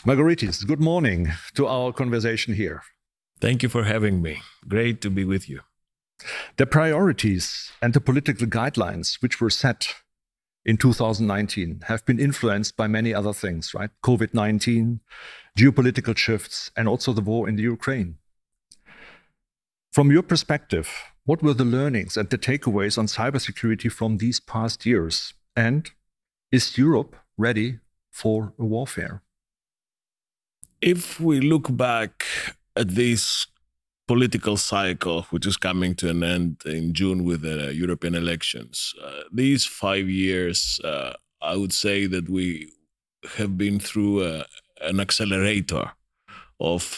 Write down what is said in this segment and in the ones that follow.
Margaritis, good morning to our conversation here. Thank you for having me. Great to be with you. The priorities and the political guidelines which were set in 2019 have been influenced by many other things, right? COVID-19, geopolitical shifts, and also the war in the Ukraine. From your perspective, what were the learnings and the takeaways on cybersecurity from these past years? And is Europe ready for a warfare? If we look back at this political cycle, which is coming to an end in June with the European elections, these 5 years, I would say that we have been through an accelerator of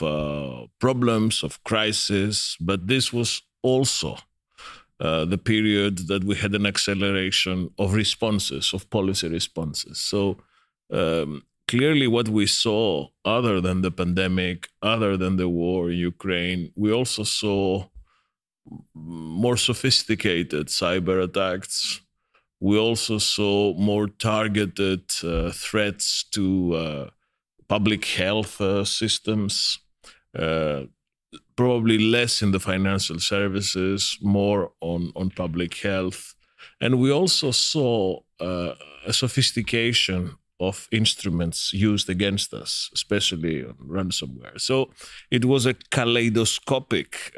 problems, of crisis, but this was also the period that we had an acceleration of responses, of policy responses. So clearly what we saw, other than the pandemic, other than the war in Ukraine, we also saw more sophisticated cyber attacks. We also saw more targeted threats to public health systems, probably less in the financial services, more on public health. And we also saw a sophistication of instruments used against us, especially on ransomware. So it was a kaleidoscopic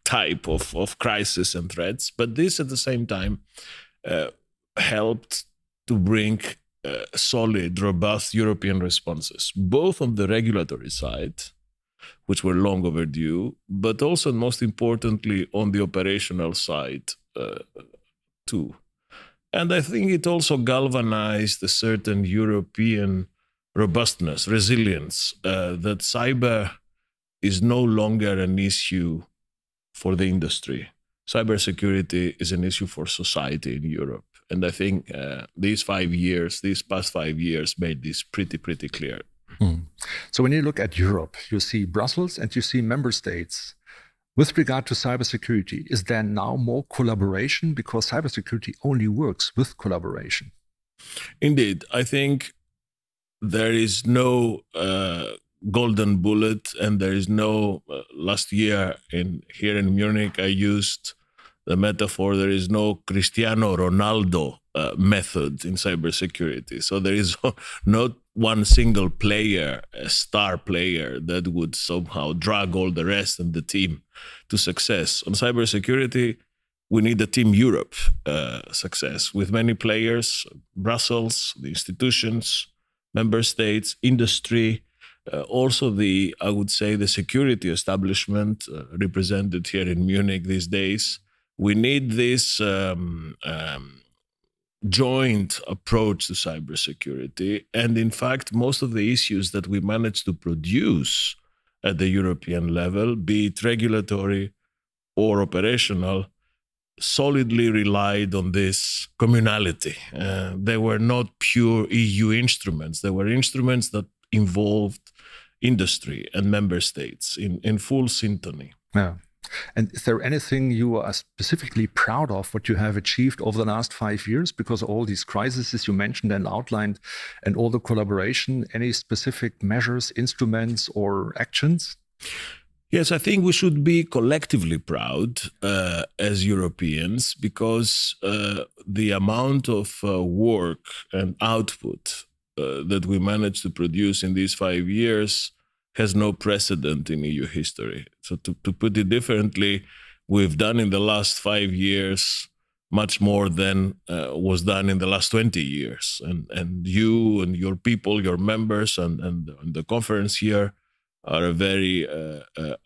type of crisis and threats, but this at the same time helped to bring solid, robust European responses, both on the regulatory side, which were long overdue, but also, most importantly, on the operational side too. And I think it also galvanized a certain European robustness, resilience, that cyber is no longer an issue for the industry. Cybersecurity is an issue for society in Europe. And I think these past 5 years made this pretty clear. So when you look at Europe, you see Brussels and you see member states. With regard to cybersecurity, is there now more collaboration? Because cybersecurity only works with collaboration. Indeed, I think there is no golden bullet, and there is no, last year here in Munich, I used the metaphor, there is no Cristiano Ronaldo method in cybersecurity. So there is not one single player, a star player, that would somehow drag all the rest of the team to success. On cybersecurity, we need a Team Europe success with many players, Brussels, the institutions, member states, industry, also I would say the security establishment represented here in Munich these days. We need this joint approach to cybersecurity. And in fact, most of the issues that we managed to produce at the European level, be it regulatory or operational, solidly relied on this communality. They were not pure EU instruments. They were instruments that involved industry and member states in full syntony. Yeah. And is there anything you are specifically proud of what you have achieved over the last 5 years? Because all these crises you mentioned and outlined and all the collaboration, any specific measures, instruments or actions? Yes, I think we should be collectively proud as Europeans, because the amount of work and output that we managed to produce in these 5 years has no precedent in EU history. So to put it differently, we've done in the last 5 years much more than was done in the last 20 years. And you and your people, your members, and the conference here are a very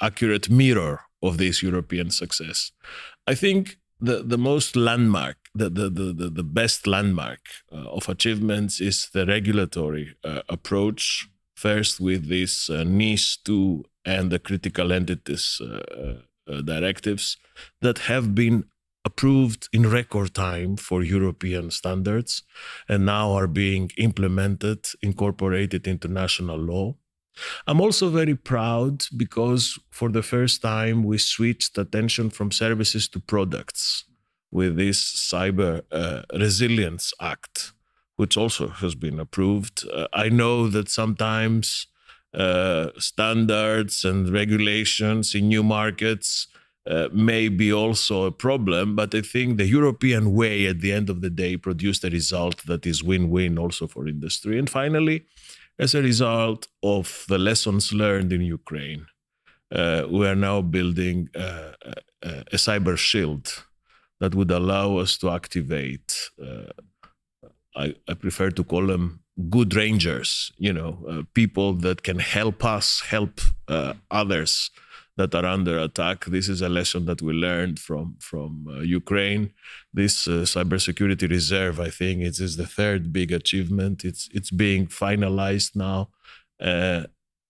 accurate mirror of this European success. I think the most landmark, the best landmark of achievements is the regulatory approach. First, with this NIS2 and the critical entities directives that have been approved in record time for European standards and now are being implemented, incorporated into national law. I'm also very proud because for the first time we switched attention from services to products with this Cyber Resilience Act, which also has been approved. I know that sometimes standards and regulations in new markets may be also a problem, but I think the European way at the end of the day produced a result that is win-win also for industry. And finally, as a result of the lessons learned in Ukraine, we are now building a cyber shield that would allow us to activate, I prefer to call them good rangers, people that can help us help others that are under attack. This is a lesson that we learned from Ukraine. This cybersecurity reserve, I think, it is the third big achievement. It's being finalized now.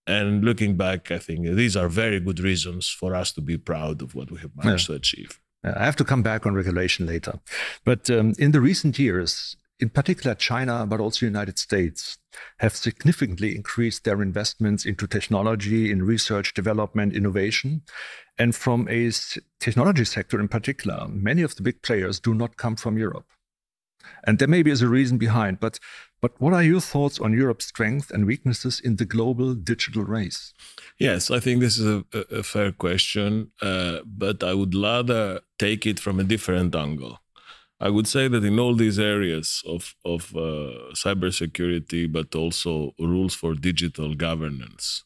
And looking back, I think these are very good reasons for us to be proud of what we have managed to achieve. I have to come back on regulation later. But in the recent years, in particular China, but also the United States, have significantly increased their investments into technology, in research, development, innovation. And from a technology sector in particular, many of the big players do not come from Europe. And there maybe is a reason behind, but what are your thoughts on Europe's strengths and weaknesses in the global digital race? Yes, I think this is a fair question, but I would rather take it from a different angle. I would say that in all these areas of cybersecurity, but also rules for digital governance,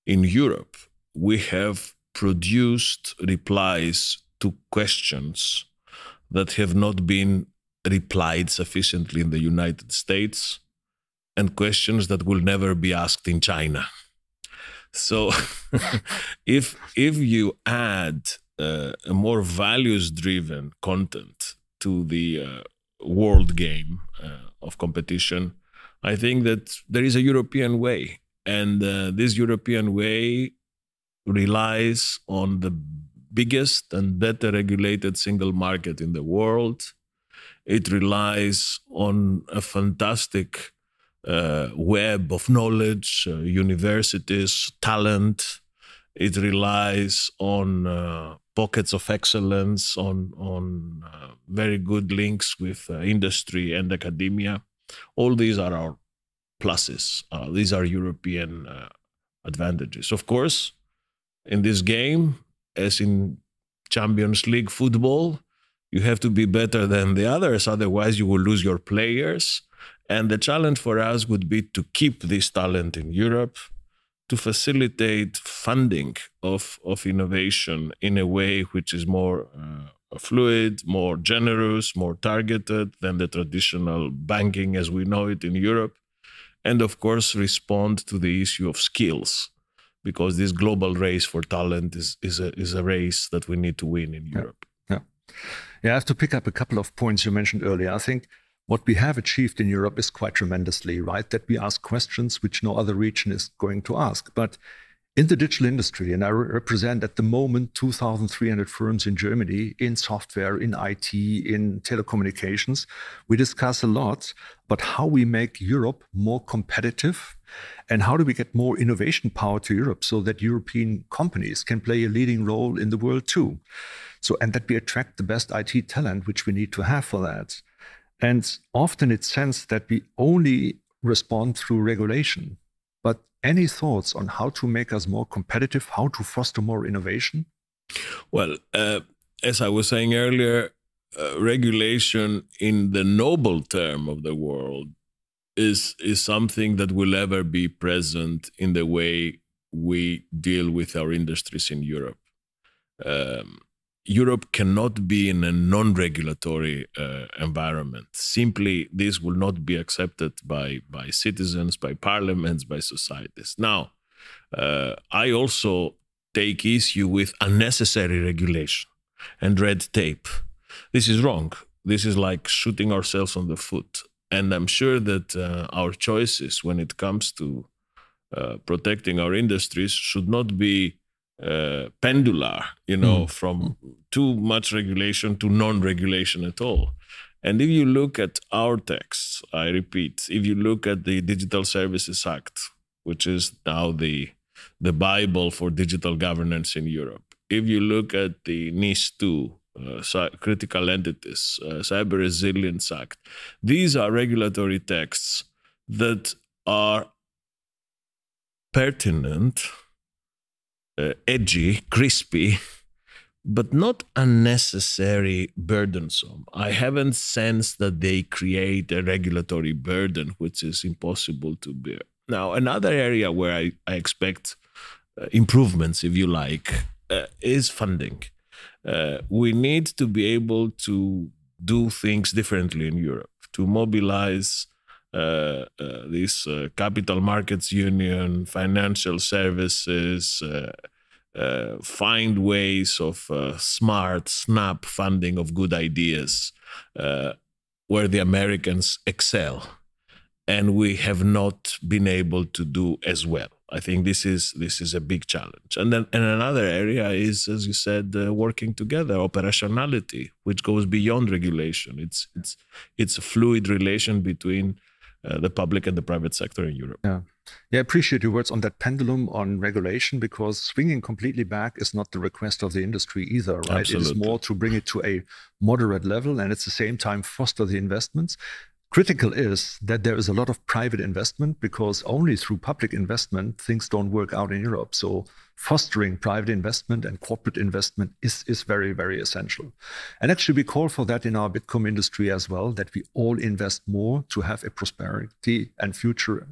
in Europe, we have produced replies to questions that have not been replied sufficiently in the United States, and questions that will never be asked in China. So if you add a more values-driven content to the world game of competition, I think that there is a European way. And this European way relies on the biggest and better regulated single market in the world. It relies on a fantastic web of knowledge, universities, talent. It relies on pockets of excellence, on very good links with industry and academia. All these are our pluses. These are European advantages. Of course, in this game, as in Champions League football, you have to be better than the others, otherwise you will lose your players. And the challenge for us would be to keep this talent in Europe, to facilitate funding of innovation in a way which is more fluid, more generous, more targeted than the traditional banking as we know it in Europe. And of course, respond to the issue of skills, because this global race for talent is a race that we need to win in Europe. Yeah, I have to pick up a couple of points you mentioned earlier. I think what we have achieved in Europe is quite tremendously, right? That we ask questions which no other region is going to ask. But in the digital industry, and I represent at the moment 2,300 firms in Germany, in software, in IT, in telecommunications, we discuss a lot about how we make Europe more competitive and how do we get more innovation power to Europe so that European companies can play a leading role in the world too. So, and that we attract the best IT talent, which we need to have for that. And often it's sensed that we only respond through regulation. But any thoughts on how to make us more competitive, how to foster more innovation? Well, as I was saying earlier, regulation in the noble term of the word is something that will ever be present in the way we deal with our industries in Europe. Europe cannot be in a non-regulatory environment. Simply, this will not be accepted by citizens, by parliaments, by societies. Now, I also take issue with unnecessary regulation and red tape. This is wrong. This is like shooting ourselves on the foot. And I'm sure that our choices when it comes to protecting our industries should not be pendular, from too much regulation to non-regulation at all. And if you look at our texts, I repeat, if you look at the Digital Services Act, which is now the Bible for digital governance in Europe, if you look at the NIS2, Critical Entities, Cyber Resilience Act, these are regulatory texts that are pertinent, edgy, crispy, but not unnecessary burdensome. I haven't sensed that they create a regulatory burden which is impossible to bear. Now, another area where I expect improvements, if you like, is funding. We need to be able to do things differently in Europe, to mobilize this capital markets union, financial services, find ways of smart, snap funding of good ideas where the Americans excel. And we have not been able to do as well. I think this is a big challenge. And then another area is, as you said, working together, operationality, which goes beyond regulation. It's a fluid relation between the public and the private sector in Europe. Yeah, I appreciate your words on that pendulum on regulation, because swinging completely back is not the request of the industry either, right? Absolutely. It is more to bring it to a moderate level and at the same time foster the investments. Critical is that there is a lot of private investment, because only through public investment things don't work out in Europe. So fostering private investment and corporate investment is very, very essential. And actually we call for that in our Bitkom industry as well, that we all invest more to have a prosperity and future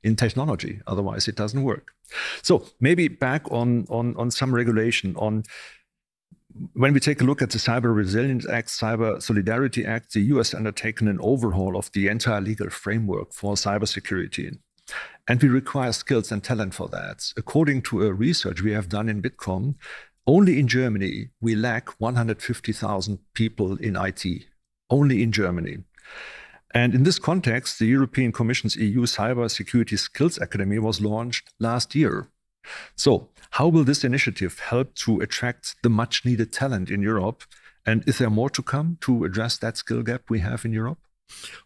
in technology. Otherwise it doesn't work. So maybe back on some regulation on. When we take a look at the Cyber Resilience Act, Cyber Solidarity Act, the US undertaken an overhaul of the entire legal framework for cybersecurity. And we require skills and talent for that. According to a research we have done in Bitkom, only in Germany, we lack 150,000 people in IT, only in Germany. And in this context, the European Commission's EU Cybersecurity Skills Academy was launched last year. So how will this initiative help to attract the much needed talent in Europe? And is there more to come to address that skill gap we have in Europe?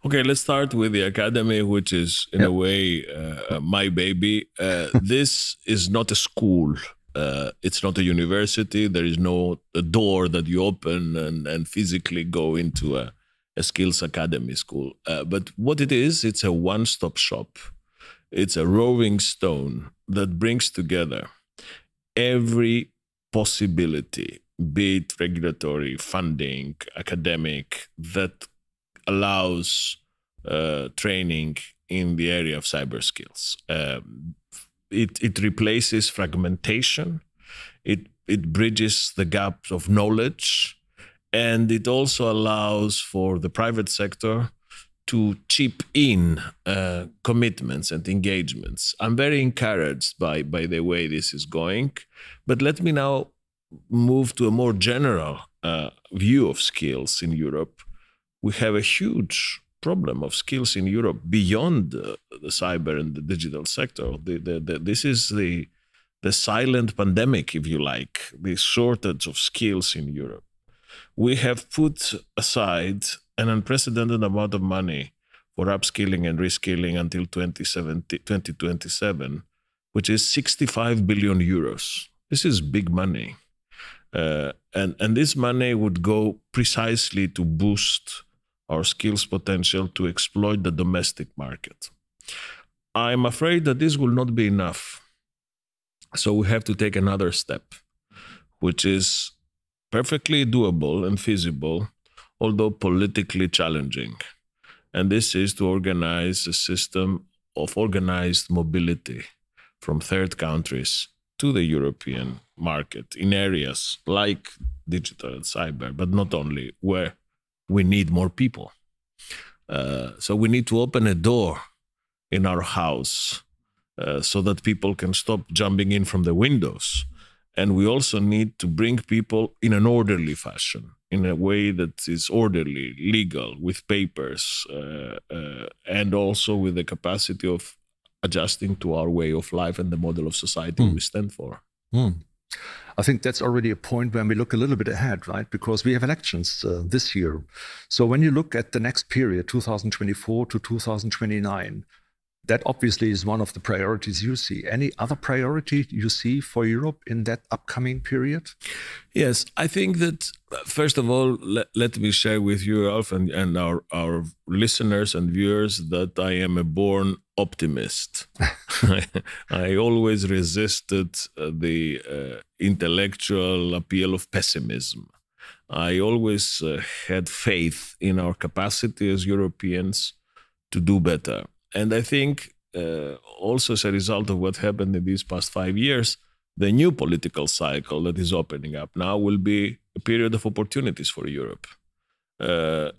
Okay, let's start with the academy, which is in a way my baby. This is not a school. It's not a university. There is no door that you open and physically go into a skills academy school. But what it is, it's a one-stop shop. It's a rolling stone that brings together every possibility, be it regulatory, funding, academic, that allows training in the area of cyber skills. It replaces fragmentation, it bridges the gaps of knowledge, and it also allows for the private sector to chip in commitments and engagements. I'm very encouraged by the way this is going, but let me now move to a more general view of skills in Europe. We have a huge problem of skills in Europe beyond the cyber and the digital sector. This is the silent pandemic, if you like, the shortage of skills in Europe. We have put aside an unprecedented amount of money for upskilling and reskilling until 2027, which is 65 billion euros. This is big money. And this money would go precisely to boost our skills potential to exploit the domestic market. I'm afraid that this will not be enough. So we have to take another step, which is perfectly doable and feasible, although politically challenging. And this is to organize a system of organized mobility from third countries to the European market in areas like digital and cyber, but not only, where we need more people. So we need to open a door in our house so that people can stop jumping in from the windows. And we also need to bring people in an orderly fashion, in a way that is orderly, legal, with papers, and also with the capacity of adjusting to our way of life and the model of society we stand for. I think that's already a point when we look a little bit ahead, right? Because we have elections this year. So when you look at the next period, 2024 to 2029, that obviously is one of the priorities you see. Any other priority you see for Europe in that upcoming period? Yes, I think that, first of all, let me share with you, Ralf, and our listeners and viewers, that I am a born optimist. I always resisted the intellectual appeal of pessimism. I always had faith in our capacity as Europeans to do better. And I think also as a result of what happened in these past 5 years, the new political cycle that is opening up now will be a period of opportunities for Europe.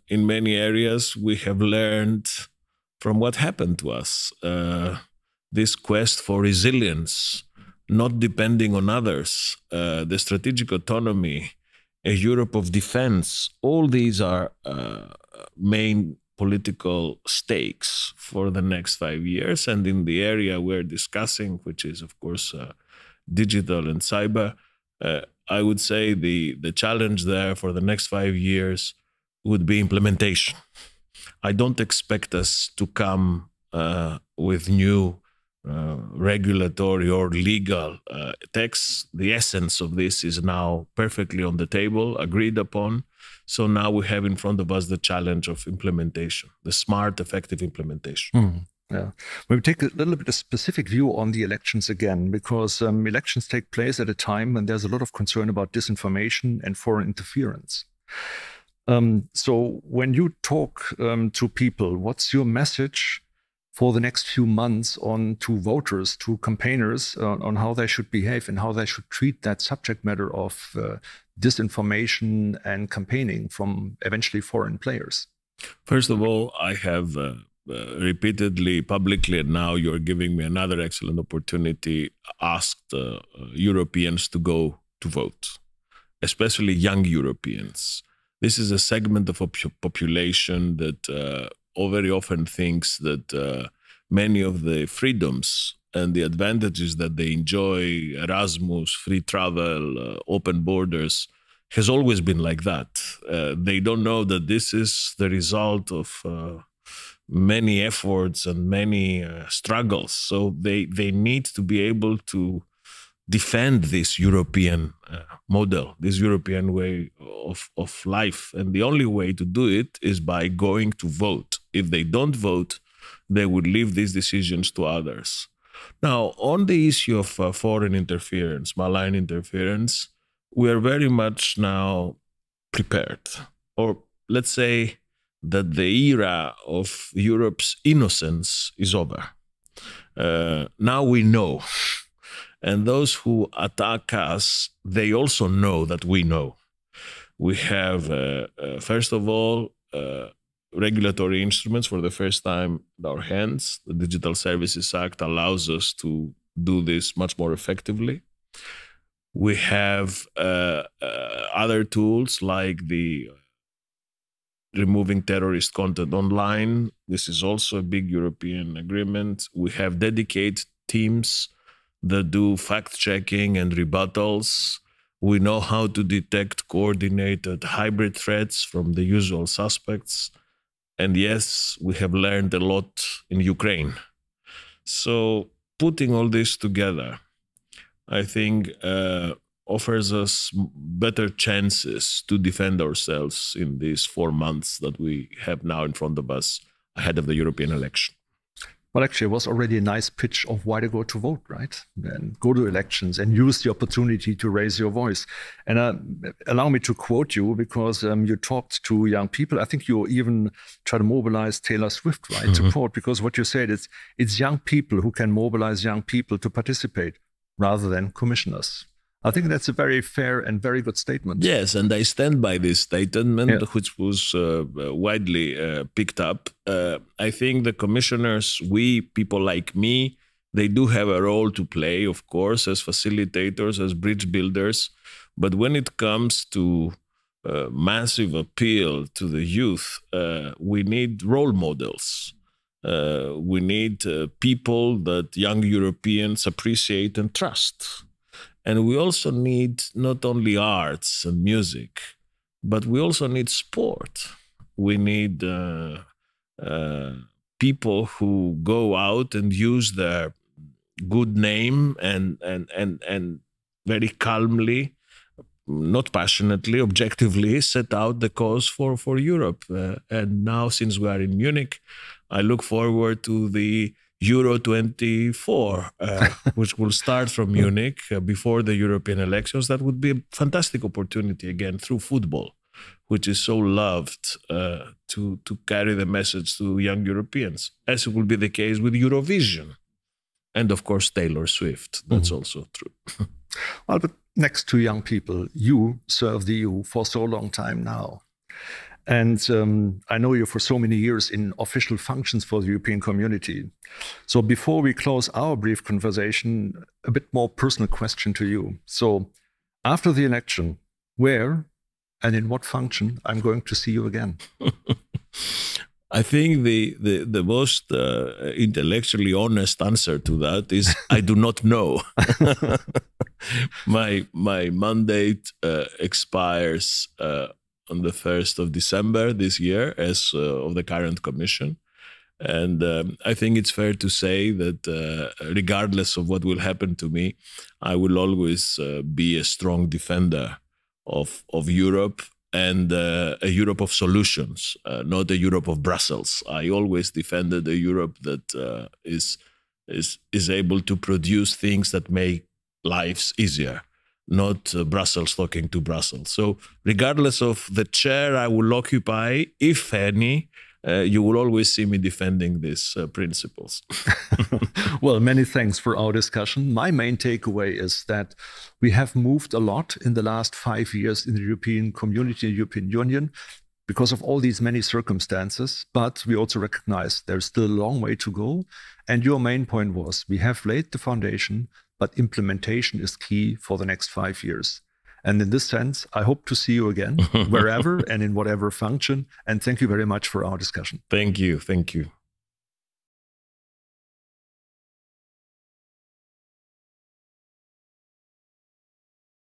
In many areas, we have learned from what happened to us. This quest for resilience, not depending on others, the strategic autonomy, a Europe of defense, all these are main political stakes for the next 5 years. And in the area we're discussing, which is, of course, digital and cyber, I would say the challenge there for the next 5 years would be implementation. I don't expect us to come with new regulatory or legal texts. The essence of this is now perfectly on the table, agreed upon. So now we have in front of us the challenge of implementation, the smart, effective implementation. Yeah. We take a little bit of specific view on the elections again, because elections take place at a time when there's a lot of concern about disinformation and foreign interference. So when you talk to people, what's your message for the next few months to voters, to campaigners, on how they should behave and how they should treat that subject matter of disinformation and campaigning from eventually foreign players? First of all, I have repeatedly, publicly, and now you're giving me another excellent opportunity, asked Europeans to go to vote, especially young Europeans. This is a segment of population that very often thinks that many of the freedoms and the advantages that they enjoy, Erasmus, free travel, open borders, has always been like that. They don't know that this is the result of many efforts and many struggles. So they need to be able to defend this European model, this European way of life. And the only way to do it is by going to vote. If they don't vote, they would leave these decisions to others. Now, on the issue of foreign interference, malign interference, we are very much now prepared. Or let's say that the era of Europe's innocence is over. Now we know. And those who attack us, they also know that we know. We have, first of all, regulatory instruments for the first time in our hands. The Digital Services Act allows us to do this much more effectively. We have other tools like the removing terrorist content online. This is also a big European agreement. We have dedicated teams that do fact-checking and rebuttals. We know how to detect coordinated hybrid threats from the usual suspects. And yes, we have learned a lot in Ukraine. So putting all this together, I think, offers us better chances to defend ourselves in these 4 months that we have now in front of us ahead of the European election. Well, actually, it was already a nice pitch of why to go to vote, right? And go to elections and use the opportunity to raise your voice. And allow me to quote you, because you talked to young people. I think you even try to mobilize Taylor Swift, right, to quote, because what you said is it's young people who can mobilize young people to participate rather than commissioners. I think that's a very fair and very good statement. Yes, and I stand by this statement, which was widely picked up. I think the commissioners, people like me, they do have a role to play, of course, as facilitators, as bridge builders. But when it comes to massive appeal to the youth, we need role models. We need people that young Europeans appreciate and trust. And we also need not only arts and music, but we also need sport. We need people who go out and use their good name and very calmly, not passionately, objectively set out the cause for Europe. And now, since we are in Munich, I look forward to the Euro 24, which will start from Munich before the European elections. That would be a fantastic opportunity, again, through football, which is so loved, to carry the message to young Europeans, as it will be the case with Eurovision. And of course, Taylor Swift. That's also true. Well, but next to young people, you serve the EU for so long time now. And I know you for so many years in official functions for the European community. So before we close our brief conversation, a bit more personal question to you. So after the election, where and in what function I'm going to see you again? I think the most intellectually honest answer to that is I do not know. My mandate expires on the 1st of December this year as of the current commission. And I think it's fair to say that regardless of what will happen to me, I will always be a strong defender of Europe, and a Europe of solutions, not a Europe of Brussels. I always defended a Europe that is able to produce things that make lives easier, not Brussels talking to Brussels. So regardless of the chair I will occupy, if any, you will always see me defending these principles. Well, many thanks for our discussion. My main takeaway is that we have moved a lot in the last 5 years in the European community, the European Union, because of all these many circumstances. But we also recognize there's still a long way to go. And your main point was we have laid the foundation, but implementation is key for the next 5 years. And in this sense, I hope to see you again, wherever and in whatever function. And thank you very much for our discussion. Thank you. Thank you.